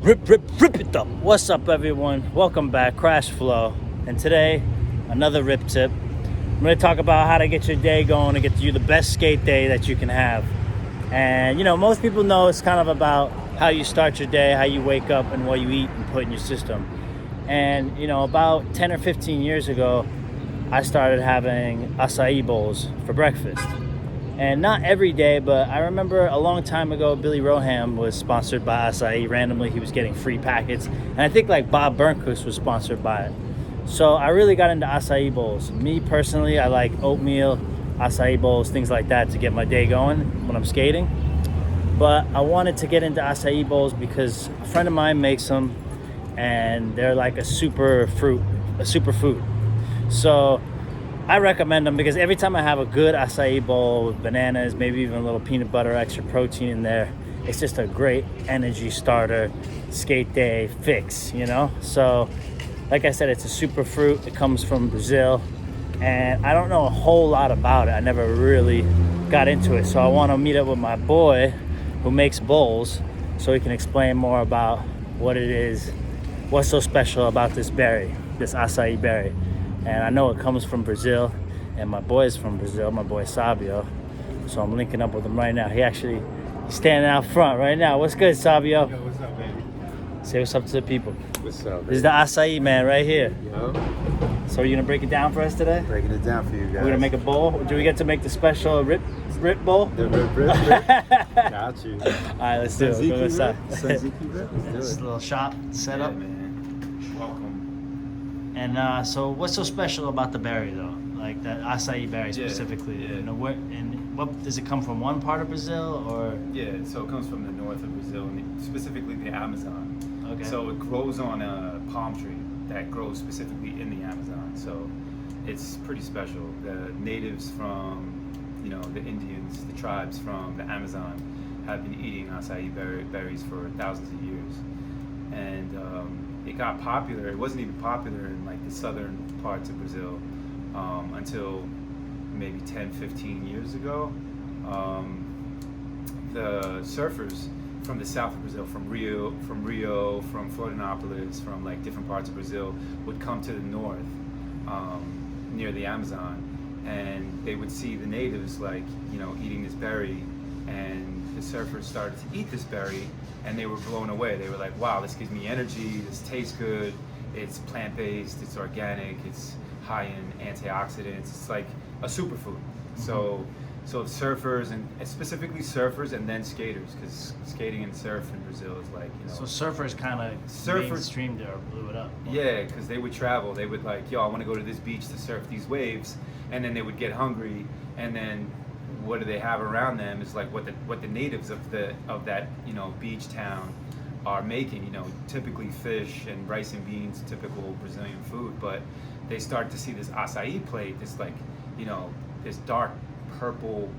Rip it up. What's up, everyone? Welcome back, Crash Flow. And today, another rip tip. I'm going to talk about how to get your day going and get you the best skate day that you can have. And, most people know it's kind of about how you start your day, how you wake up, and what you eat and put in your system. And, about 10 or 15 years ago, I started having acai bowls for breakfast. And not every day, but I remember a long time ago, Billy Roham was sponsored by Açaí. Randomly, he was getting free packets. And I think like Bob Burnquist was sponsored by it. So I really got into acai bowls. Me personally, I like oatmeal, acai bowls, things like that to get my day going when I'm skating. But I wanted to get into acai bowls because a friend of mine makes them and they're like a superfood. So I recommend them because every time I have a good acai bowl with bananas, maybe even a little peanut butter, extra protein in there, it's just a great energy starter, skate day fix, So, like I said, it's a superfruit. It comes from Brazil, and I don't know a whole lot about it. I never really got into it, so I want to meet up with my boy who makes bowls so he can explain more about what it is, what's so special about this berry, this acai berry. And I know it comes from Brazil, and my boy is from Brazil, my boy Sabio. So I'm linking up with him right now. He's standing out front right now. What's good, Sabio? Yo, what's up, baby? Say what's up to the people. What's up, baby? This is the acai man right here. Yo, So you're gonna break it down for us today? breaking it down for you guys. We're gonna make a bowl. Do we get to make the special rip bowl? The rip. Got you. All right, let's do it. Go inside. Tzatziki rip. Let's This do it. little shop set up. man. Welcome. And so, what's so special about the berry, though? Like that acai berry specifically. yeah. What does it come from? One part of Brazil, or Yeah, so it comes from the north of Brazil, and specifically the Amazon. okay? So it grows on a palm tree that grows specifically in the Amazon. So it's pretty special. The natives from, the Indians, the tribes from the Amazon have been eating acai berries for thousands of years. And it got popular. It wasn't even popular in like the southern parts of Brazil until maybe 10, 15 years ago. The surfers from the south of Brazil, from Rio, from Florianopolis, from like different parts of Brazil, would come to the north near the Amazon, and they would see the natives eating this berry, and the surfers started to eat this berry, and they were blown away. They were like, wow, this gives me energy, this tastes good, it's plant-based, it's organic, it's high in antioxidants, it's like a superfood. So surfers, and specifically surfers and then skaters, because skating and surf in Brazil is like, So surfers kind of mainstreamed it or blew it up. yeah, because they would travel. They would like, I want to go to this beach to surf these waves, and then they would get hungry, and then what do they have around them is like what the natives of that beach town are making. Typically fish and rice and beans, typical Brazilian food. But they start to see this acai plate, this this dark purple,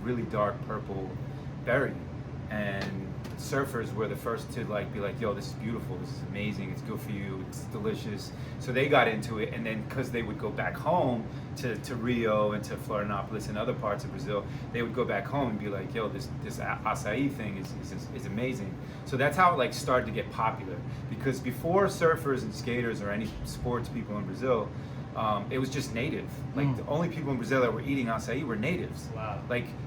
really dark purple berry, and surfers were the first to be like, yo, this is beautiful, this is amazing, it's good for you, it's delicious. So they got into it, and then because they would go back home to Rio and to Florianopolis and other parts of Brazil, they would go back home and be like, yo, this acai thing is amazing. So that's how it started to get popular, because before surfers and skaters or any sports people in Brazil, it was just native. The only people in Brazil that were eating acai were natives. Wow.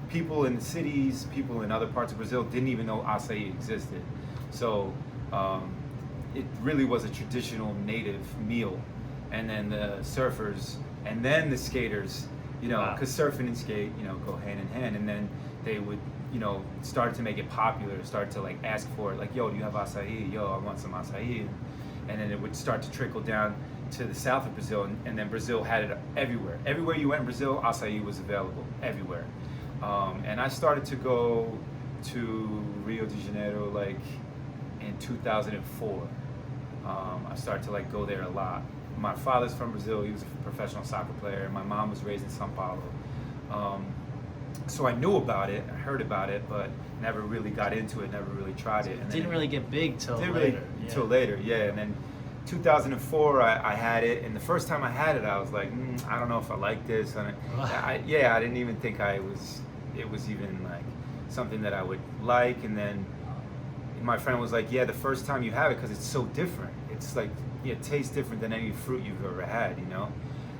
People in the cities, people in other parts of Brazil didn't even know acai existed. So it really was a traditional native meal. And then the surfers and then the skaters, because surfing and skate, go hand in hand. And then they would, start to make it popular, start to ask for it, yo, do you have acai? Yo, I want some acai. And then it would start to trickle down to the south of Brazil, and then Brazil had it everywhere. Everywhere you went in Brazil, acai was available, everywhere. And I started to go to Rio de Janeiro in 2004. I started to go there a lot. My father's from Brazil, he was a professional soccer player. My mom was raised in Sao Paulo. So I knew about it, I heard about it, but never really got into it, never really tried it. And Didn't really get big till later. Until later, yeah. And then 2004, I had it, and the first time I had it, I was like, I don't know if I like this. And I didn't even think it was even something that I would like. And then my friend was like, yeah, the first time you have it, because it's so different. It's like, yeah, it tastes different than any fruit you've ever had, you know?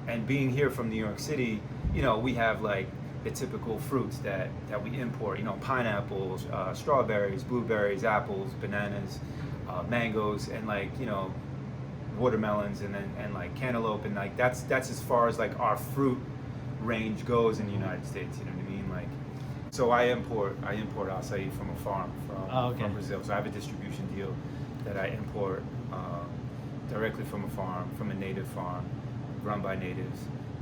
And being here from New York City, you know, we have like the typical fruits that we import, you know, pineapples, strawberries, blueberries, apples, bananas, mangoes, and like, you know, watermelons, and like cantaloupe, and like that's as far as like our fruit range goes in the United States, you know what I mean? Like, so I import acai from a farm from Brazil. So I have a distribution deal that I import directly from a farm, from a native farm, run by natives.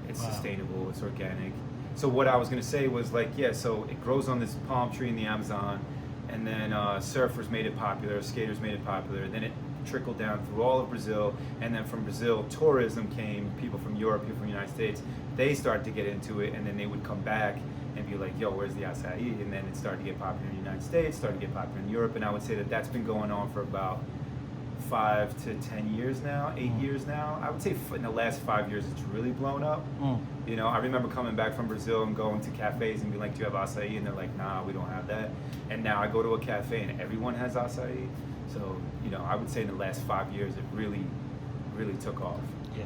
It's sustainable, it's organic. So what I was gonna say was like, yeah, so it grows on this palm tree in the Amazon, and then surfers made it popular, skaters made it popular, then it trickled down through all of Brazil, and then from Brazil, tourism came, people from Europe, people from the United States, they started to get into it, and then they would come back and be like, yo, where's the acai? And then it started to get popular in the United States, started to get popular in Europe, and I would say that that's been going on for about 5 to 10 years now, 8 years now. I would say in the last 5 years it's really blown up. You know, I remember coming back from Brazil and going to cafes and being like, do you have acai? And they're like, nah, we don't have that. And now I go to a cafe and everyone has acai. So, you know, I would say in the last 5 years it really took off. Yeah.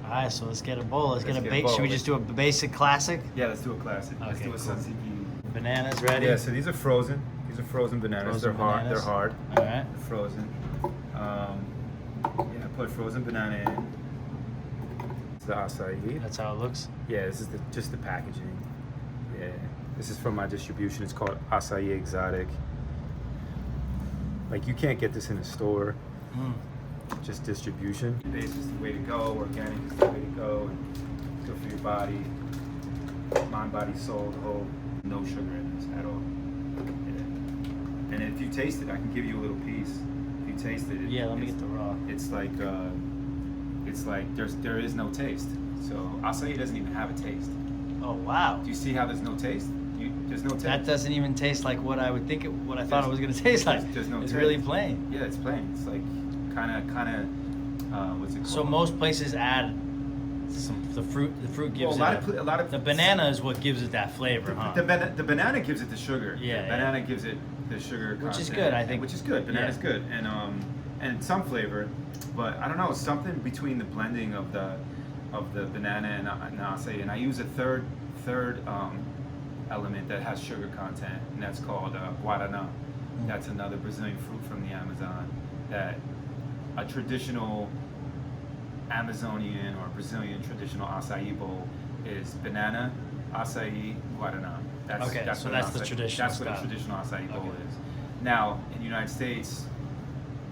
All right, so let's get a bowl. Let's get a bowl. Should we just do a basic classic? Yeah, let's do a classic. Let's do a tzatziki. Bananas ready? Yeah, so these are frozen. These are frozen bananas. They're hard. They're hard. All right. They're frozen. Yeah, put frozen banana in. It's the acai. That's how it looks? Yeah, this is just the packaging. Yeah, this is from my distribution. It's called Açaí Exotic. Like, you can't get this in a store. Just distribution. Base is the way to go. Organic is the way to go. And good for your body. Mind, body, soul, the whole. No sugar in this at all. Yeah. And if you taste it, I can give you a little piece. If you taste it, yeah, let me get the raw. It's like there is no taste. So acai doesn't even have a taste. Oh wow! Do you see how there's no taste? There's no taste. That doesn't even taste like what I would think what I thought it was gonna taste like. There's no it's taste. Really plain. Yeah, it's plain. It's like kind of what's it called? So most places add the fruit gives a lot of the banana is what gives it that flavor, huh? The banana gives it the sugar. Yeah, the banana gives it the sugar which content, is good, I think. Which is good. Banana's good, and some flavor, but I don't know, something between the blending of the banana and acai, and I use a third element that has sugar content, and that's called guaraná. That's another Brazilian fruit from the Amazon that a traditional Amazonian or Brazilian traditional acai bowl is banana, acai, guaraná. That's the traditional. That's what a traditional acai bowl is. Now, in the United States,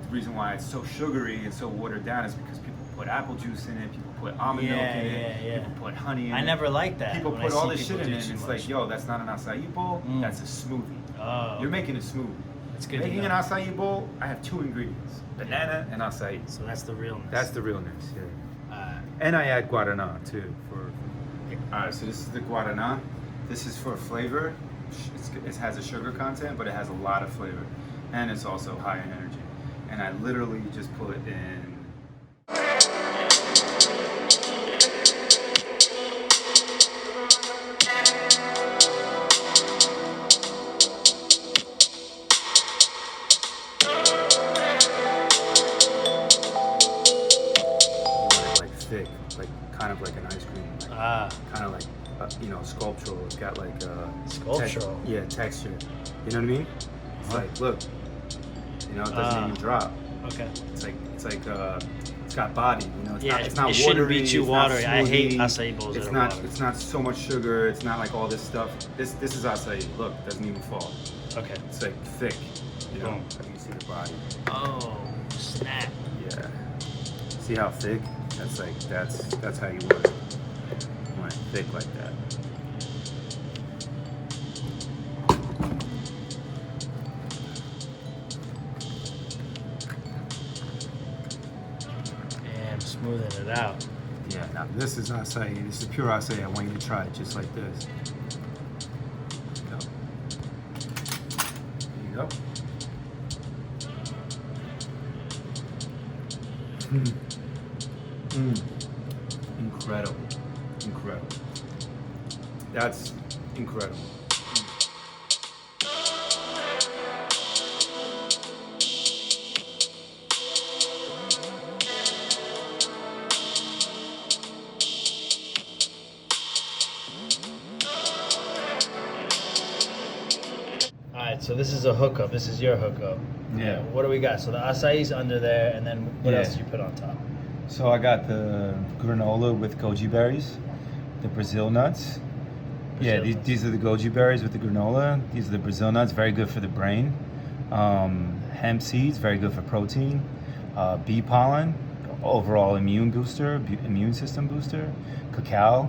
the reason why it's so sugary and so watered down is because people put apple juice in it, people put almond milk in it, people put honey in it. I never liked that. People put all this shit in it, and it's like, yo, that's not an acai bowl, that's a smoothie. Oh. You're making a smoothie. That's good. Making an acai bowl, I have 2 ingredients: banana and acai. So that's the realness. That's the realness, yeah. And I add guaraná too. Alright, so this is the guaraná. This is for flavor. It has a sugar content, but it has a lot of flavor, and it's also high in energy. And I literally just put in. Thick, like kind of like an ice cream, kind of like sculptural. It's got like sculptural. Texture. You know what I mean? It's like, look, it doesn't even drop. Okay. It's got body. It's not it shouldn't watery, be too it's watery. Not I hate smoothie. acai bowls. It's not so much sugar. It's not like all this stuff. This is acai. Look, it doesn't even fall. Okay. It's like thick. You can see the body. Oh, snap. Yeah. See how thick? That's how you want it. You want it thick like that. And smoothing it out. Yeah, now this is acai. This is pure acai. I want you to try it just like this. There you go. Incredible. That's incredible. so this is a hookup. This is your hookup. Yeah. What do we got? So the acai's under there, and then what Yeah. else did you put on top? So I got the granola with goji berries, the Brazil nuts. Brazil Yeah, nuts. these are the goji berries with the granola. These are the Brazil nuts, very good for the brain. Hemp seeds, very good for protein. Bee pollen, overall immune booster, immune system booster. Cacao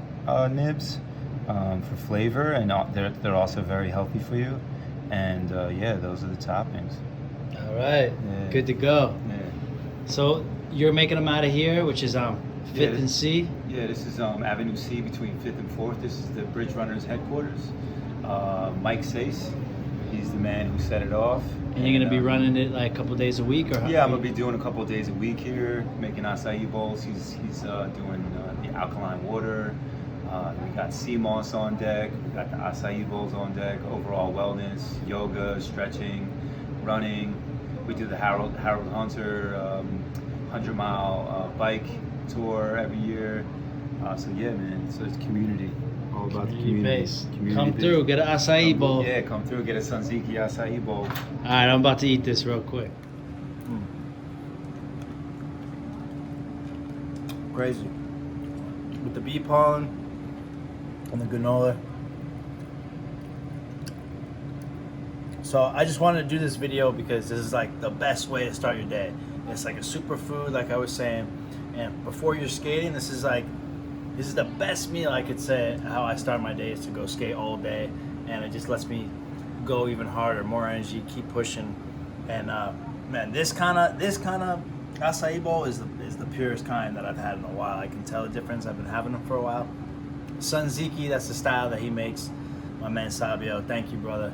nibs for flavor, and they're also very healthy for you. And yeah, those are the toppings. All right, Yeah. good to go. Yeah. So you're making them out of here, which is Fifth Yeah. and C. Yeah, this is Avenue C between 5th and 4th. This is the Bridge Runners headquarters. Mike Sace, he's the man who set it off. And you're gonna be running it like a couple days a week, or how? Yeah, I'm gonna be doing a couple of days a week here, making acai bowls. He's doing the alkaline water. We got sea moss on deck. We got the acai bowls on deck. Overall wellness, yoga, stretching, running. We do the Harold Hunter 100-mile bike tour every year. So yeah, man. So it's community. All about the community. Base. Community Come base. through, get an acai bowl. Yeah, come through, get a Sanziki acai bowl. All right, I'm about to eat this real quick. Crazy. With the bee pollen and the granola. So I just wanted to do this video because this is like the best way to start your day. It's like a superfood, like I was saying. And before you're skating, this is the best meal I could say. How I start my day is to go skate all day, and it just lets me go even harder, more energy, keep pushing. And man, this kind of acai bowl is the purest kind that I've had in a while. I can tell the difference. I've been having them for a while. Sanziki, that's the style that he makes. My man Sabio, thank you, brother.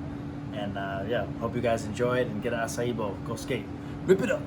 And yeah, hope you guys enjoy it and get an acai bowl. Go skate. Rip it up.